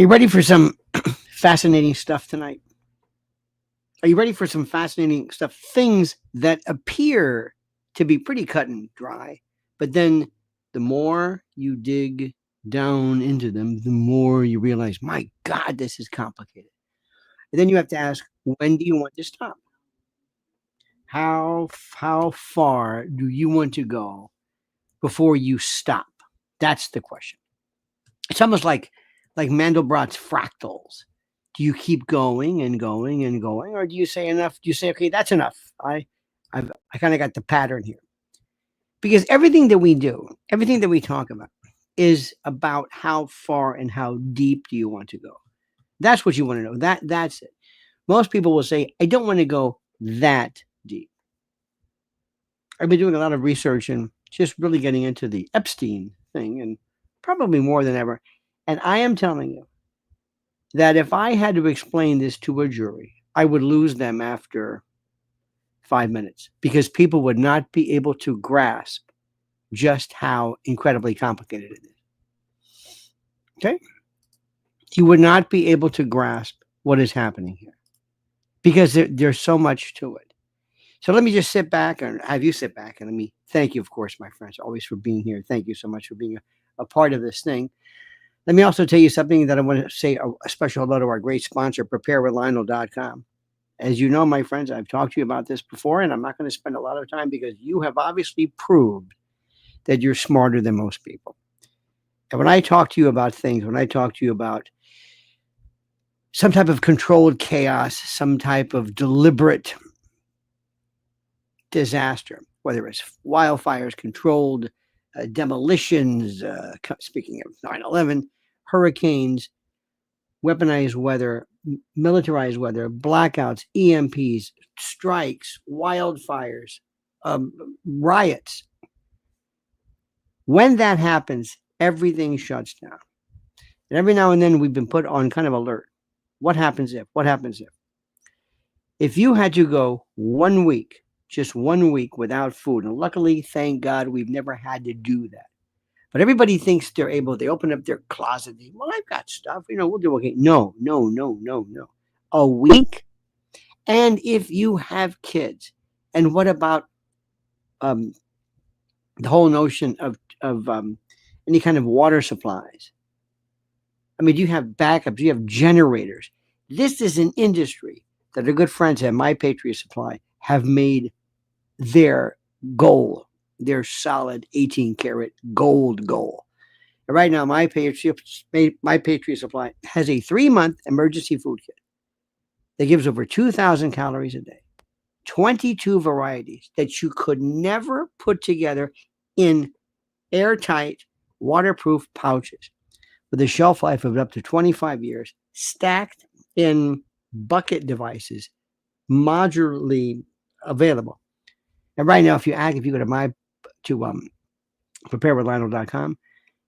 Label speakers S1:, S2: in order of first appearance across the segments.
S1: Are you ready for some fascinating stuff tonight? Are you ready for some fascinating stuff? Things that appear to be pretty cut and dry, but then the more you dig down into them, the more you realize, my God, this is complicated. And then you have to ask, when do you want to stop? How far do you want to go before you stop? That's the question. It's almost like Mandelbrot's fractals. Do you keep going and going and going, or do you say enough? Do you say, okay, that's enough? I kind of got the pattern here, because everything that we do, everything that we talk about, is about how far and how deep do you want to go. That's what you want to know. That's it. Most people will say, I don't want to go that deep. I've been doing a lot of research and just really getting into the Epstein thing, and probably more than ever. And I am telling you that if I had to explain this to a jury, I would lose them after 5 minutes, because people would not be able to grasp just how incredibly complicated it is. Okay? You would not be able to grasp what is happening here, because there's so much to it. So let me just sit back and have you sit back, and let me thank you, of course, my friends, always for being here. Thank you so much for being a part of this thing. Let me also tell you something that I want to say a special hello to our great sponsor, preparewithlionel.com. As you know, my friends, I've talked to you about this before, and I'm not going to spend a lot of time, because you have obviously proved that you're smarter than most people. And when I talk to you about things, when I talk to you about some type of controlled chaos, some type of deliberate disaster, whether it's wildfires, controlled demolitions, speaking of 9/11, hurricanes, weaponized weather, militarized weather, blackouts, EMPs, strikes, wildfires, riots. When that happens, everything shuts down. And every now and then we've been put on kind of alert. What happens if? What happens if? If you had to go 1 week, just 1 week without food, and luckily, thank God, we've never had to do that. But everybody thinks they're able. They open up their closet. Well, I've got stuff. We'll do okay. No. A week? And if you have kids, and what about the whole notion of any kind of water supplies? I mean, do you have backups? Do you have generators? This is an industry that our good friends at My Patriot Supply have made their goal, their solid 18-karat gold goal. And right now, My Patriot Supply has a 3-month emergency food kit that gives over 2,000 calories a day, 22 varieties that you could never put together in airtight, waterproof pouches with a shelf life of up to 25 years, stacked in bucket devices, modularly available. And right now, if you go to preparewithlionel.com,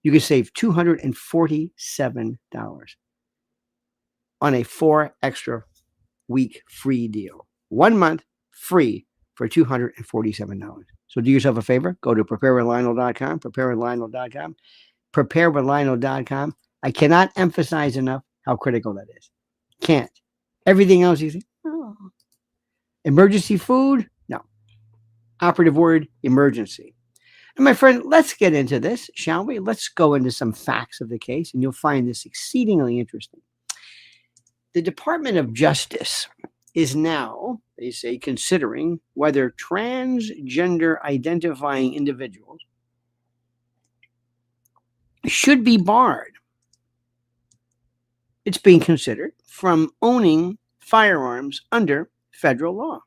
S1: you can save $247 on a 4 extra week free deal. 1 month free for $247. So do yourself a favor. Go to preparewithlionel.com, preparewithlionel.com, preparewithlionel.com. I cannot emphasize enough how critical that is. Can't. Everything else you think, oh. Emergency food? No. Operative word, emergency. And my friend, let's get into this, shall we? Let's go into some facts of the case, and you'll find this exceedingly interesting. The Department of Justice is now, they say, considering whether transgender identifying individuals should be barred. It's being considered from owning firearms under federal law.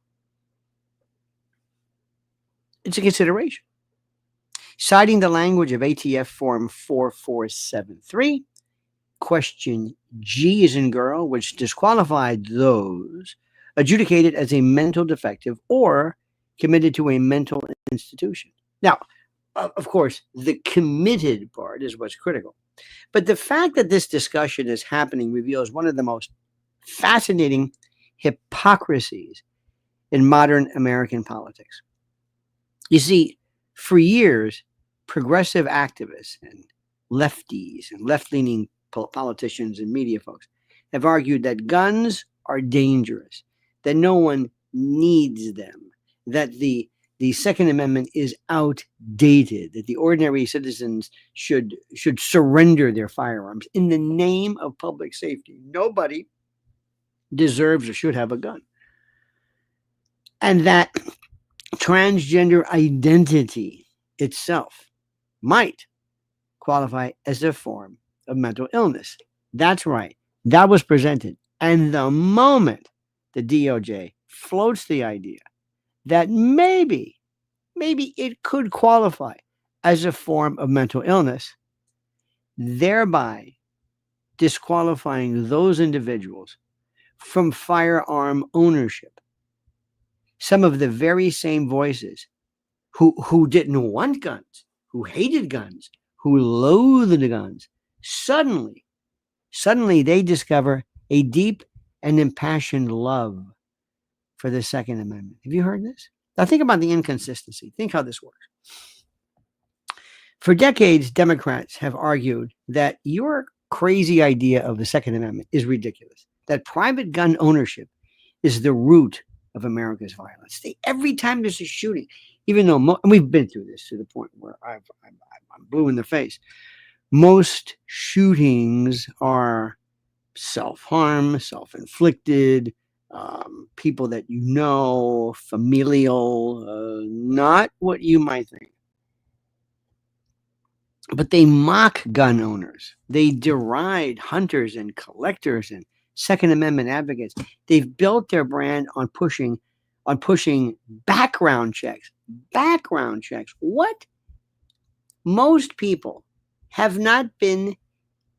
S1: It's a consideration. Citing the language of ATF Form 4473, question G as in girl, which disqualified those adjudicated as a mental defective or committed to a mental institution. Now, of course, the committed part is what's critical. But the fact that this discussion is happening reveals one of the most fascinating hypocrisies in modern American politics. You see, for years, progressive activists and lefties and left-leaning politicians and media folks, have argued that guns are dangerous, that no one needs them, that the Second Amendment is outdated, that the ordinary citizens should surrender their firearms in the name of public safety. Nobody deserves or should have a gun. And that transgender identity itself might qualify as a form of mental illness. That's right. That was presented. And the moment the DOJ floats the idea that maybe it could qualify as a form of mental illness, thereby disqualifying those individuals from firearm ownership. Some of the very same voices who didn't want guns, who hated guns, who loathed guns, suddenly they discover a deep and impassioned love for the Second Amendment. Have you heard this? Now think about the inconsistency. Think how this works. For decades, Democrats have argued that your crazy idea of the Second Amendment is ridiculous, that private gun ownership is the root of America's violence. Every time there's a shooting, even though and we've been through this to the point where I'm blue in the face, most shootings are self-harm, self-inflicted, people that you know, familial, not what you might think. But they mock gun owners. They deride hunters and collectors and Second Amendment advocates. They've built their brand on pushing background checks. Background checks. What? Most people have not been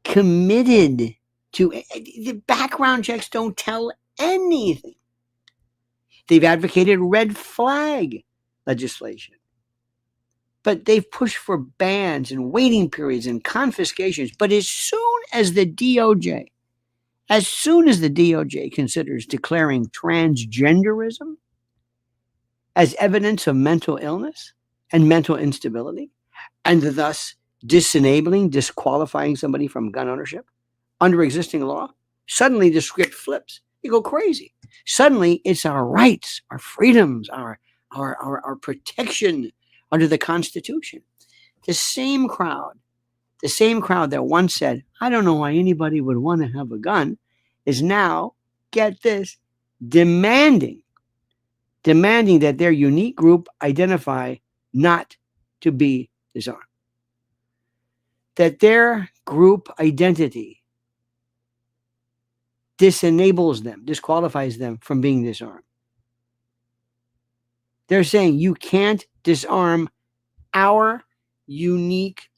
S1: committed to. The background checks don't tell anything. They've advocated red flag legislation. But they've pushed for bans and waiting periods and confiscations. But as soon as the DOJ considers declaring transgenderism as evidence of mental illness and mental instability, and thus disqualifying somebody from gun ownership under existing law, suddenly the script flips. You go crazy. Suddenly it's our rights, our freedoms, our protection under the Constitution. The same crowd that once said, I don't know why anybody would want to have a gun, is now, get this, demanding that their unique group identify not to be disarmed. That their group identity disqualifies them from being disarmed. They're saying you can't disarm our unique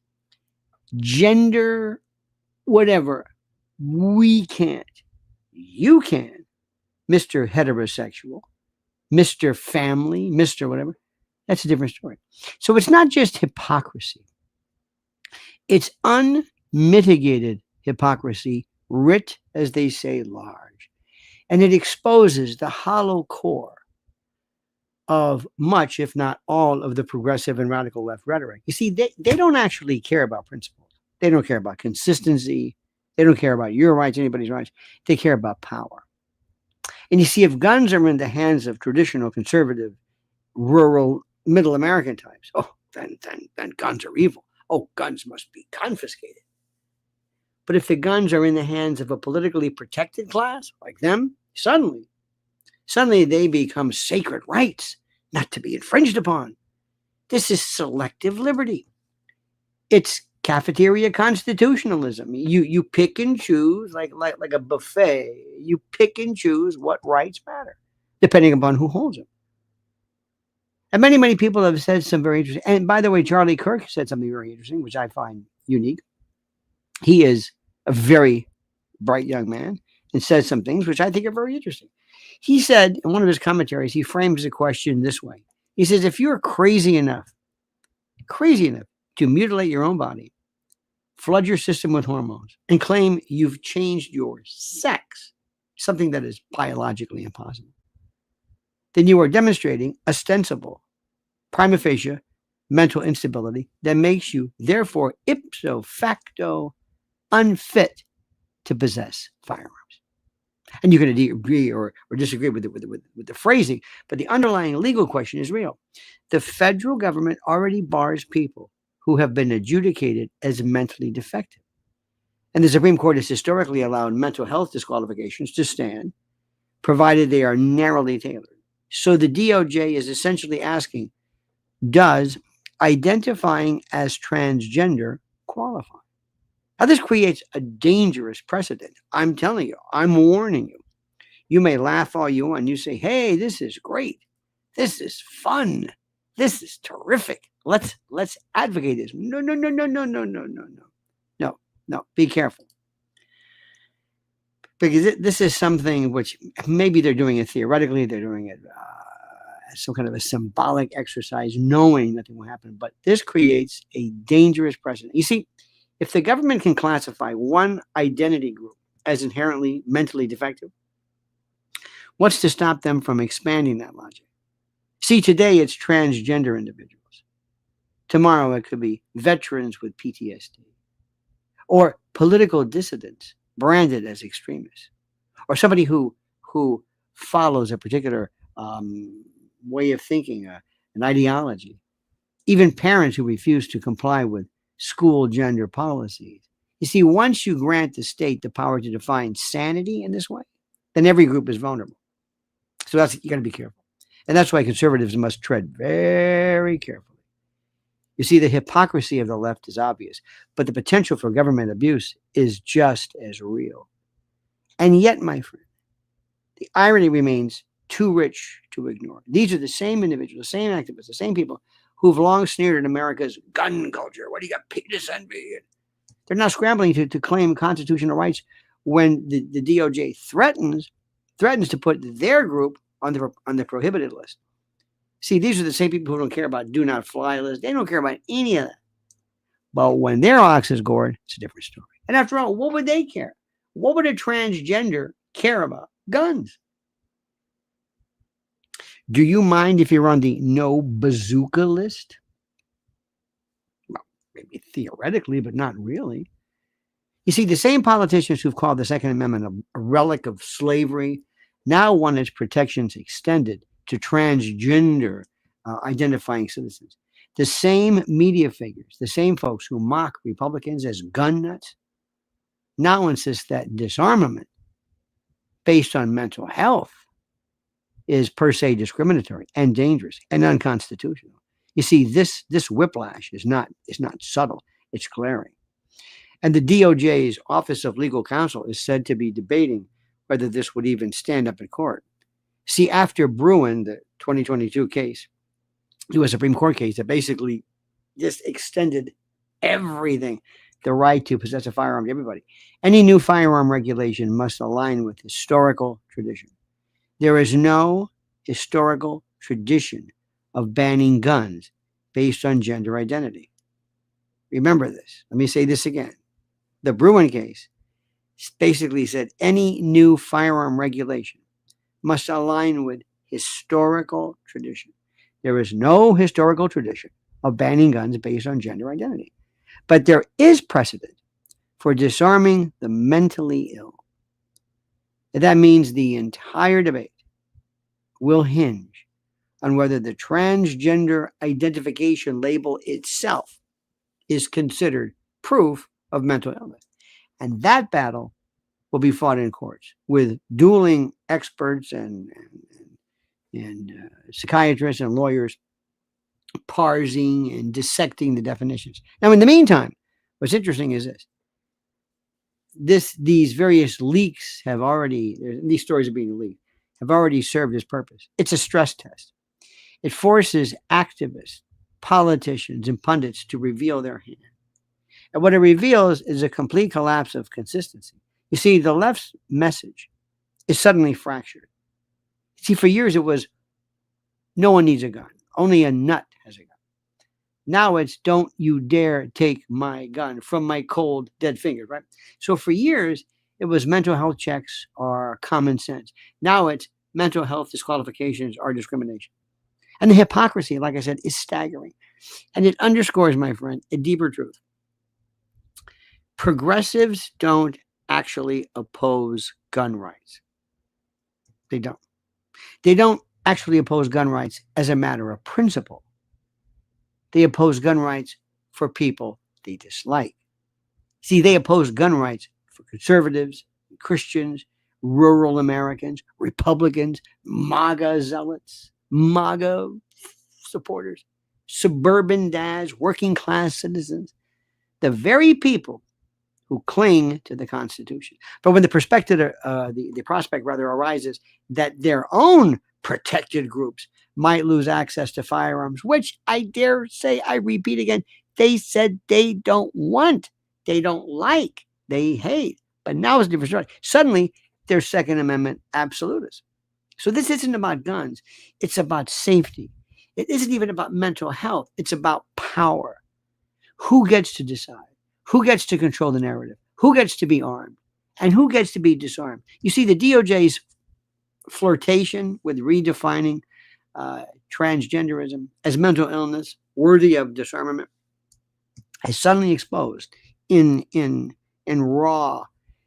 S1: gender, whatever. We can't. You can, Mr. Heterosexual, Mr. Family, Mr. Whatever. That's a different story. So it's not just hypocrisy. It's unmitigated hypocrisy, writ, as they say, large. And it exposes the hollow core of much, if not all, of the progressive and radical left rhetoric. You see, they don't actually care about principles. They don't care about consistency. They don't care about your rights, anybody's rights. They care about power. And you see, if guns are in the hands of traditional, conservative, rural, middle American types, then guns are evil. Guns must be confiscated. But if the guns are in the hands of a politically protected class like them, suddenly they become sacred rights, not to be infringed upon. This is selective liberty. It's cafeteria constitutionalism. You pick and choose like a buffet. You pick and choose what rights matter, depending upon who holds them. And many people have said some very interesting. And by the way, Charlie Kirk said something very interesting, which I find unique. He is a very bright young man and says some things which I think are very interesting. He said in one of his commentaries, he frames the question this way. He says, if you're crazy enough to mutilate your own body, flood your system with hormones, and claim you've changed your sex, something that is biologically impossible, then you are demonstrating ostensible, prima facie, mental instability that makes you, therefore, ipso facto, unfit to possess firearms. And you can agree or disagree with the phrasing, but the underlying legal question is real. The federal government already bars people who have been adjudicated as mentally defective. And the Supreme Court has historically allowed mental health disqualifications to stand, provided they are narrowly tailored. So the DOJ is essentially asking, does identifying as transgender qualify? Now, this creates a dangerous precedent. I'm telling you, I'm warning you. You may laugh all you want. You say, hey, this is great. This is fun. This is terrific. Let's advocate this. No. No, be careful. Because this is something which maybe they're doing it theoretically, they're doing it as some kind of a symbolic exercise, knowing nothing will happen. But this creates a dangerous precedent. You see, if the government can classify one identity group as inherently mentally defective, what's to stop them from expanding that logic? See, today it's transgender individuals. Tomorrow it could be veterans with PTSD. Or political dissidents branded as extremists. Or somebody who follows a particular way of thinking, an ideology. Even parents who refuse to comply with school gender policies. You see, once you grant the state the power to define sanity in this way, then every group is vulnerable. So you got to be careful. And that's why conservatives must tread very carefully. You see, the hypocrisy of the left is obvious, but the potential for government abuse is just as real. And yet, my friend, the irony remains too rich to ignore. These are the same individuals, the same activists, the same people who've long sneered at America's gun culture. What do you got, penis envy? They're now scrambling to claim constitutional rights when the DOJ threatens to put their group on the prohibited list. See, these are the same people who don't care about do not fly list. They don't care about any of that. But when their ox is gored, it's a different story. And after all, what would they care? What would a transgender care about? Guns. Do you mind if you're on the no bazooka list? Well, maybe theoretically, but not really. You see, the same politicians who've called the Second Amendment a relic of slavery now want its protections extended to transgender identifying citizens. The same media figures, the same folks who mock Republicans as gun nuts, now insist that disarmament based on mental health is per se discriminatory and dangerous and unconstitutional. You see, this whiplash is not subtle, it's glaring. And the DOJ's Office of Legal Counsel is said to be debating whether this would even stand up in court. See, after Bruin, the 2022 case, it was a Supreme Court case that basically just extended everything, the right to possess a firearm to everybody. Any new firearm regulation must align with historical tradition. There is no historical tradition of banning guns based on gender identity. Remember this. Let me say this again. The Bruin case basically said any new firearm regulation must align with historical tradition. There is no historical tradition of banning guns based on gender identity. But there is precedent for disarming the mentally ill. And that means the entire debate will hinge on whether the transgender identification label itself is considered proof of mental illness. And that battle will be fought in courts with dueling experts and psychiatrists and lawyers parsing and dissecting the definitions. Now, in the meantime, what's interesting is these various leaks have already, these stories are being leaked, have already served its purpose. It's a stress test. It forces activists, politicians, and pundits to reveal their hand. And what it reveals is a complete collapse of consistency. You see, the left's message is suddenly fractured. See, for years it was, no one needs a gun. Only a nut has a gun. Now it's, don't you dare take my gun from my cold, dead fingers, right? So for years, it was mental health checks or common sense. Now it's mental health disqualifications or discrimination. And the hypocrisy, like I said, is staggering. And it underscores, my friend, a deeper truth. Progressives don't actually oppose gun rights. They don't. They don't actually oppose gun rights as a matter of principle. They oppose gun rights for people they dislike. See, they oppose gun rights for conservatives, Christians, rural Americans, Republicans, MAGA zealots, MAGA supporters, suburban dads, working class citizens, the very people who cling to the Constitution. But when the prospect arises that their own protected groups might lose access to firearms, which I dare say, I repeat again, they said they don't want, they don't like, they hate. But now it's a different story. Suddenly, they're Second Amendment absolutists. So this isn't about guns. It's about safety. It isn't even about mental health. It's about power. Who gets to decide? Who gets to control the narrative? Who gets to be armed? And who gets to be disarmed? You see, the DOJ's flirtation with redefining transgenderism as mental illness worthy of disarmament has suddenly exposed in raw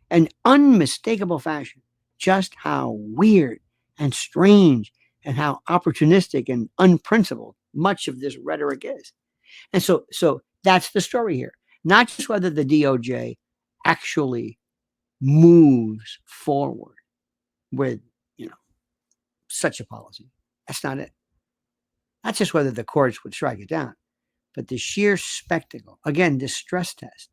S1: and unmistakable fashion just how weird and strange and how opportunistic and unprincipled much of this rhetoric is. And so that's the story here. Not just whether the DOJ actually moves forward with, such a policy. That's not it. Not just whether the courts would strike it down, but the sheer spectacle, again, this stress test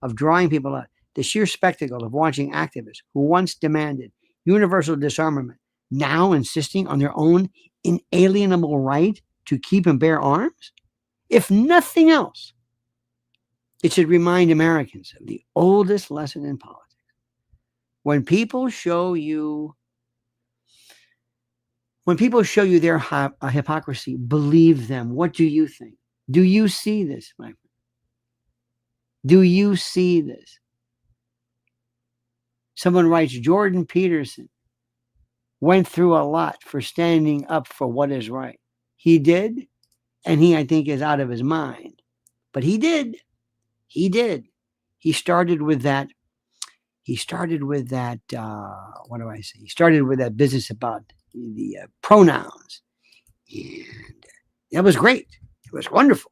S1: of drawing people out, the sheer spectacle of watching activists who once demanded universal disarmament, now insisting on their own inalienable right to keep and bear arms. If nothing else, it should remind Americans of the oldest lesson in politics. When people show you their hypocrisy, believe them. What do you think? Do you see this, my friend? Do you see this? Someone writes, Jordan Peterson went through a lot for standing up for what is right. He did, and he, I think, is out of his mind. But he did. He did. He started with that. What do I say? He started with that business about the pronouns. And that was great. It was wonderful.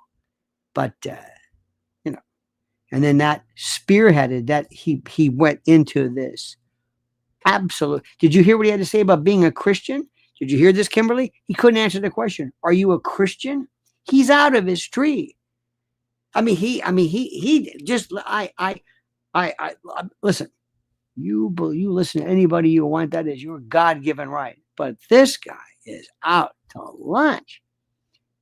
S1: But, and then that spearheaded that he went into this absolute. Did you hear what he had to say about being a Christian? Did you hear this, Kimberly? He couldn't answer the question. Are you a Christian? He's out of his tree. He just, listen, you listen to anybody you want. That is your God-given right. But this guy is out to lunch.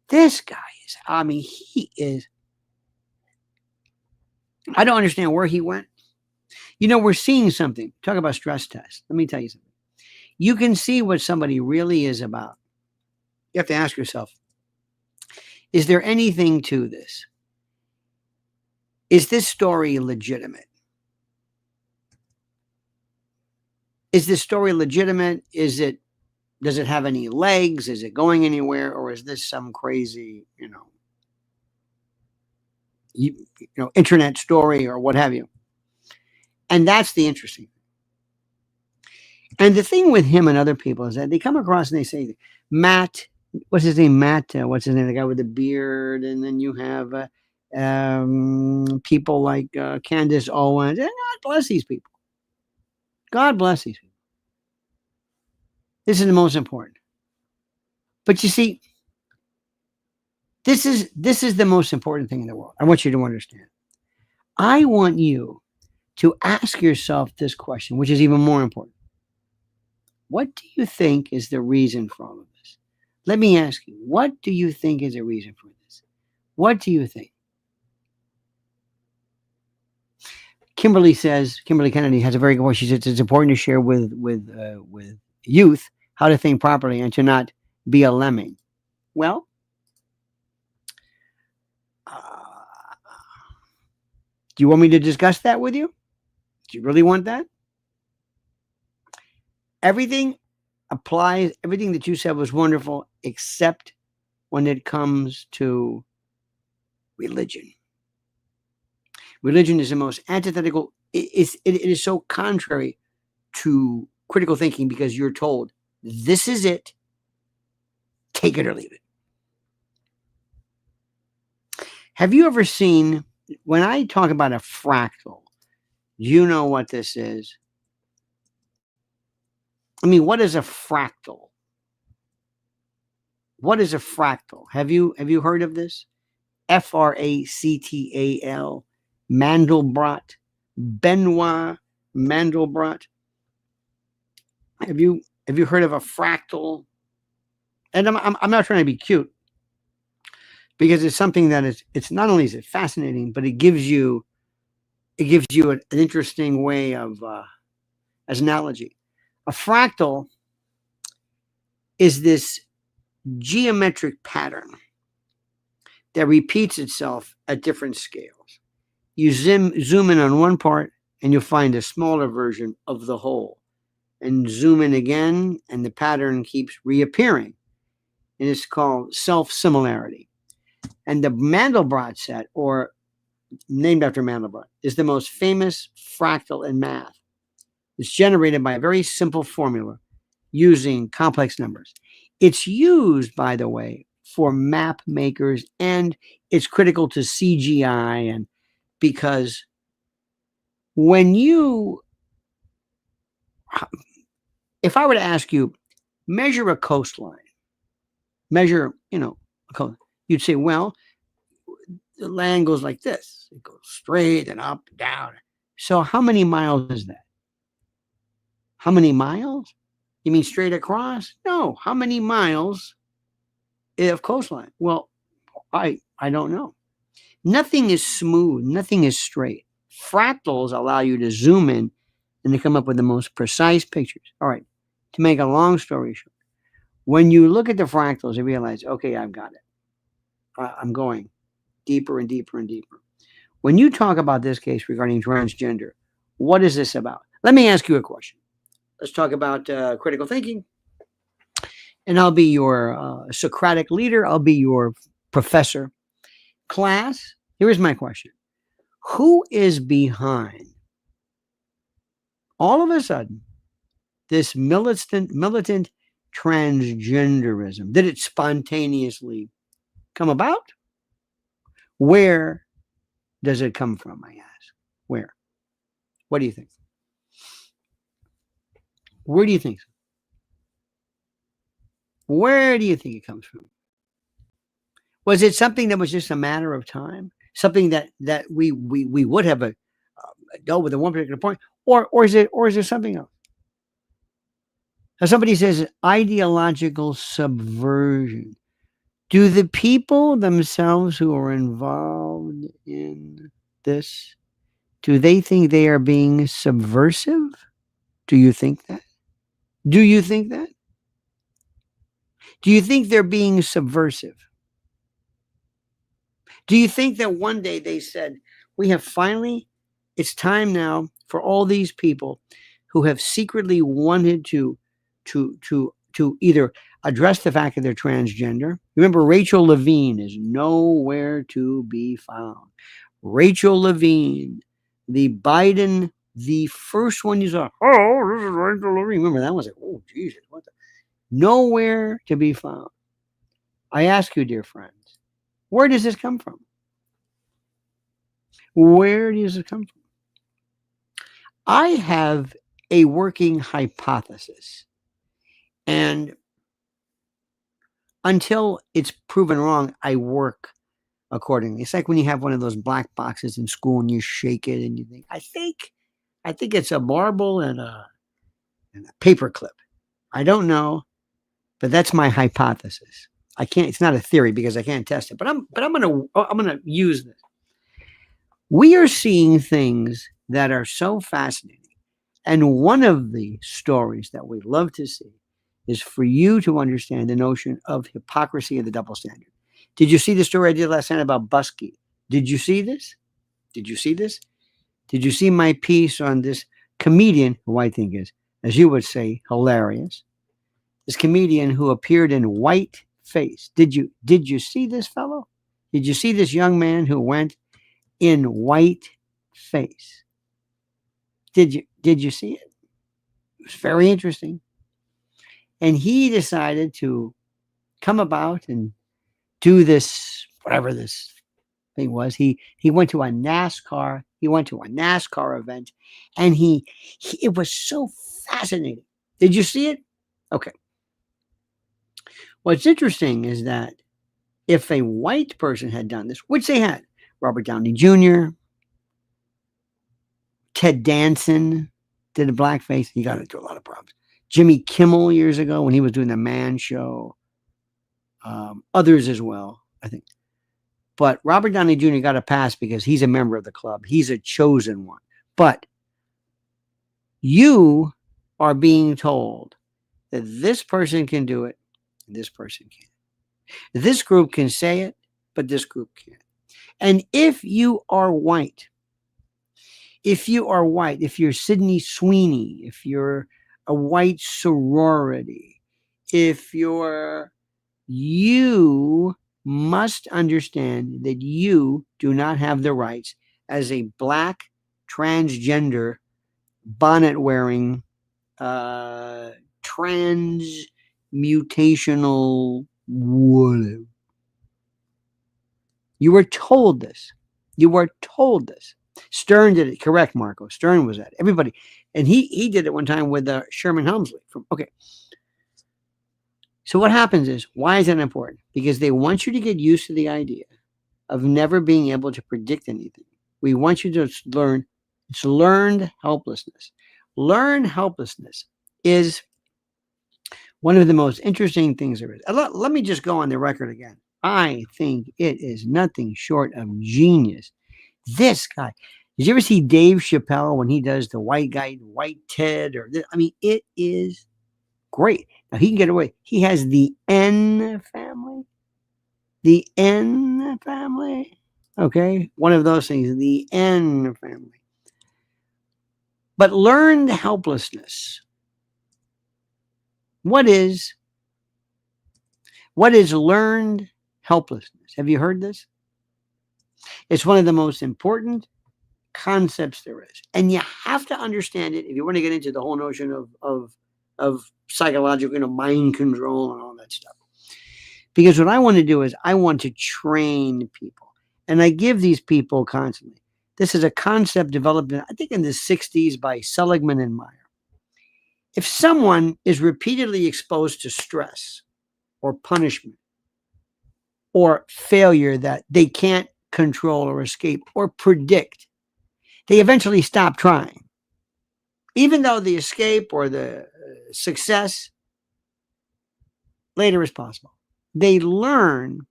S1: This guy is, he is. I don't understand where he went. We're seeing something. Talk about stress tests. Let me tell you something. You can see what somebody really is about. You have to ask yourself, is there anything to this? Is this story legitimate? Is this story legitimate? Does it have any legs? Is it going anywhere? Or is this some crazy, internet story or what have you? And that's the interesting thing. And the thing with him and other people is that they come across and they say, Matt, what's his name? Matt, what's his name? The guy with the beard. And then you have people like Candace Owens. And God bless these people. God bless these people. This is the most important. But you see, this is the most important thing in the world. I want you to understand. I want you to ask yourself this question, which is even more important. What do you think is the reason for all of this? Let me ask you, what do you think is the reason for this? What do you think? Kimberly Kennedy has a very good point. She says it's important to share with youth how to think properly and to not be a lemming. Well, do you want me to discuss that with you? Do you really want that? Everything applies, everything that you said was wonderful, except when it comes to religion. Religion is the most antithetical. It is so contrary to critical thinking because you're told this is it, take it or leave it. Have you ever seen, when I talk about a fractal, you know what this is? I mean, what is a fractal? What is a fractal? Have you heard of this? Fractal, Mandelbrot, Benoit Mandelbrot. Have you heard of a fractal? And I'm not trying to be cute, because it's something that it's not only is it fascinating, but it gives you an interesting way of as an analogy. A fractal is this geometric pattern that repeats itself at different scales. You zoom in on one part and you'll find a smaller version of the whole, and zoom in again and the pattern keeps reappearing, and it's called self-similarity. And the Mandelbrot set, or named after Mandelbrot, is the most famous fractal in math. It's generated by a very simple formula using complex numbers. It's used, by the way, for map makers, and it's critical to CGI, and because when if I were to ask you, measure a coastline, measure, a coast, you'd say, well, the land goes like this. It goes straight and up and down. So how many miles is that? How many miles? You mean straight across? No. How many miles of coastline? Well, I don't know. Nothing is smooth. Nothing is straight. Fractals allow you to zoom in and to come up with the most precise pictures. All right. To make a long story short, when you look at the fractals, you realize, okay, I've got it. I'm going deeper and deeper and deeper. When you talk about this case regarding transgender, what is this about? Let me ask you a question. Let's talk about critical thinking. And I'll be your Socratic leader. I'll be your professor. Class, here's my question. Who is behind, all of a sudden, this militant transgenderism? Did it spontaneously come about? Where does it come from, I ask? Where? What do you think? Where do you think? Where do you think it comes from? Was it something that was just a matter of time? Something that we would have dealt with at one particular point, or is there something else? Now somebody says ideological subversion. Do the people themselves who are involved in this, do they think they are being subversive? Do you think that? Do you think that? Do you think they're being subversive? Do you think that one day they said, we have finally, it's time now for all these people who have secretly wanted to either address the fact that they're transgender. Remember, Rachel Levine is nowhere to be found. Rachel Levine, the Biden, the first one you saw, oh, this is Rachel Levine. Remember, that was like, oh, Jesus, what the? Nowhere to be found. I ask you, dear friends, where does this come from? Where does it come from? I have a working hypothesis, and until it's proven wrong, I work accordingly. It's like when you have one of those black boxes in school and you shake it and you think, I think it's a marble and a paper clip. I don't know, but that's my hypothesis. I can't, it's not a theory because I can't test it, but I'm gonna use this. We are seeing things that are so fascinating. And one of the stories that we love to see is for you to understand the notion of hypocrisy and the double standard. Did you see the story I did last night about Busky? Did you see this? Did you see this? Did you see my piece on this comedian, who I think is, as you would say, hilarious? This comedian who appeared in white face. Did you see this fellow? Did you see this young man who went in white face. Did you see it? It was very interesting. And he decided to come about and do this, whatever this thing was. He went to a NASCAR. He went to a NASCAR event, and it was so fascinating. Did you see it? Okay. What's interesting is that if a white person had done this, which they had, Robert Downey Jr., Ted Danson did a blackface. He got into a lot of problems. Jimmy Kimmel years ago when he was doing the Man Show. Others as well, I think. But Robert Downey Jr. got a pass because he's a member of the club. He's a chosen one. But you are being told that this person can do it, and this person can't. This group can say it, but this group can't. And if you are white, if you're Sydney Sweeney, if you're a white sorority, you must understand that you do not have the rights as a black transgender bonnet wearing transmutational whatever. You were told this. Stern did it. Correct, Marco. Stern was at everybody. And he did it one time with Sherman Helmsley. Okay. So what happens is, why is that important? Because they want you to get used to the idea of never being able to predict anything. We want you to learn. It's learned helplessness. Learned helplessness is one of the most interesting things there is. Let me just go on the record again. I think it is nothing short of genius. This guy. Did you ever see Dave Chappelle when he does the white guy, white Ted? It is great. Now he can get away. He has the N family. The N family. Okay. One of those things. The N family. But learned helplessness. What is learned helplessness? Have you heard this? It's one of the most important concepts there is. And you have to understand it if you want to get into the whole notion of psychological, mind control and all that stuff. Because what I want to do is I want to train people. And I give these people constantly. This is a concept developed, I think, in the 60s by Seligman and Meyer. If someone is repeatedly exposed to stress or punishment or failure that they can't control or escape or predict, they eventually stop trying. Even though the escape or the success later is possible. They learn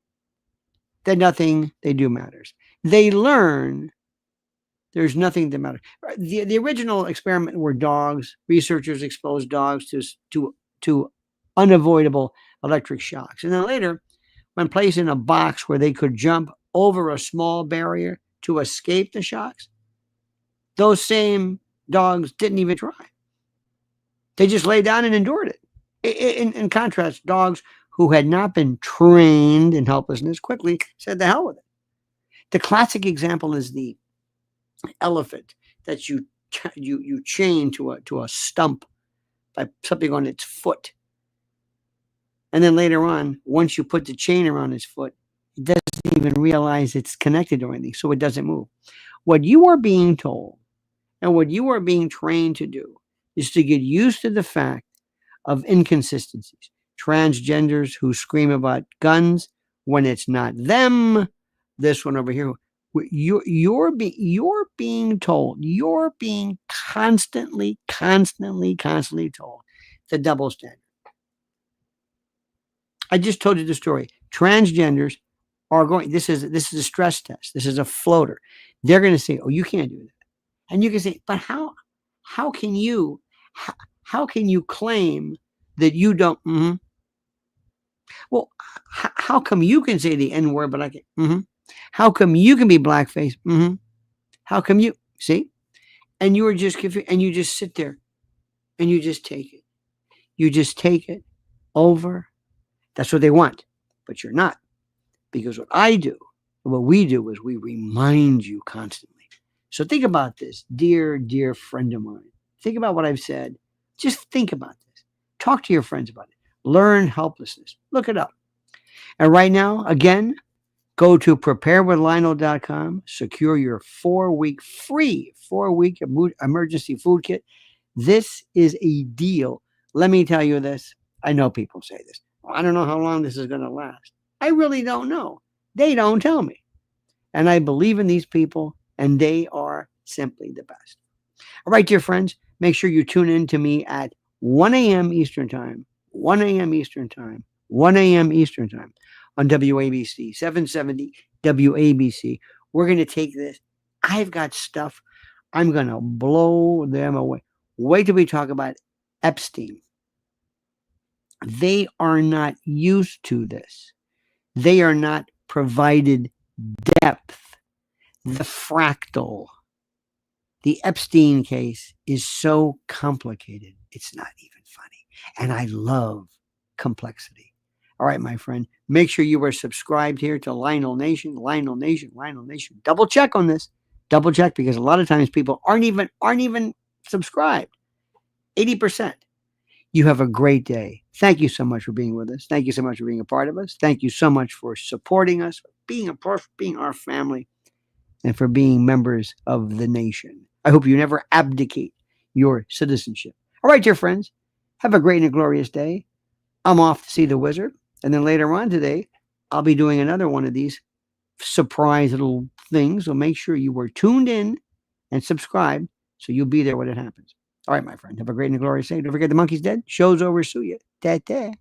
S1: that nothing they do matters. They learn there's nothing that matters. The original experiment were dogs. Researchers exposed dogs to unavoidable electric shocks. And then later, when placed in a box where they could jump over a small barrier to escape the shocks, those same dogs didn't even try. They just lay down and endured it. In contrast, dogs who had not been trained in helplessness quickly said, the hell with it. The classic example is the elephant that you chain to a stump by something on its foot. And then later on, once you put the chain around its foot, it doesn't even realize it's connected to anything, so it doesn't move. What you are being told and what you are being trained to do is to get used to the fact of inconsistencies. Transgenders who scream about guns when it's not them. This one over here. You're being told. You're being constantly told the double standard. I just told you the story. Transgenders are going. This is a stress test. This is a floater. They're going to say, "Oh, you can't do that," and you can say, "But how? How can you claim that you don't?" Mm-hmm. Well, how come you can say the N word, but I can't? Mm-hmm. How come you can be blackface? Mm-hmm. How come you see? And you are just confused, and you just sit there, and you just take it. You just take it over. That's what they want, but you're not, because what we do is we remind you constantly So think about this, dear, dear friend of mine. Think about what I've said. Just think about this. Talk to your friends about it. Learn helplessness. Look it up. And right now, again, go to preparewithlionel.com. Secure your 4-week free 4-week emergency food kit. This is a deal. Let me tell you this. I know people say this. I don't know how long this is going to last. I really don't know. They don't tell me. And I believe in these people, and they are simply the best. All right, dear friends, make sure you tune in to me at 1 a.m. Eastern Time, 1 a.m. Eastern Time, 1 a.m. Eastern Time on WABC, 770 WABC. We're going to take this. I've got stuff. I'm going to blow them away. Wait till we talk about Epstein. They are not used to this. They are not provided depth, the fractal. The Epstein case is so complicated, it's not even funny. And I love complexity. All right, my friend, make sure you are subscribed here to Lionel Nation, Lionel Nation, Lionel Nation. Double check on this. Double check, because a lot of times people aren't even subscribed. 80%. You have a great day. Thank you so much for being with us. Thank you so much for being a part of us. Thank you so much for supporting us, for being a part, being our family, and for being members of the nation. I hope you never abdicate your citizenship. All right, dear friends, have a great and glorious day. I'm off to see the wizard. And then later on today, I'll be doing another one of these surprise little things. So make sure you were tuned in and subscribed so you'll be there when it happens. All right, my friend, have a great and glorious day. Don't forget the monkey's dead. Show's over. Sue ya. Ta-ta.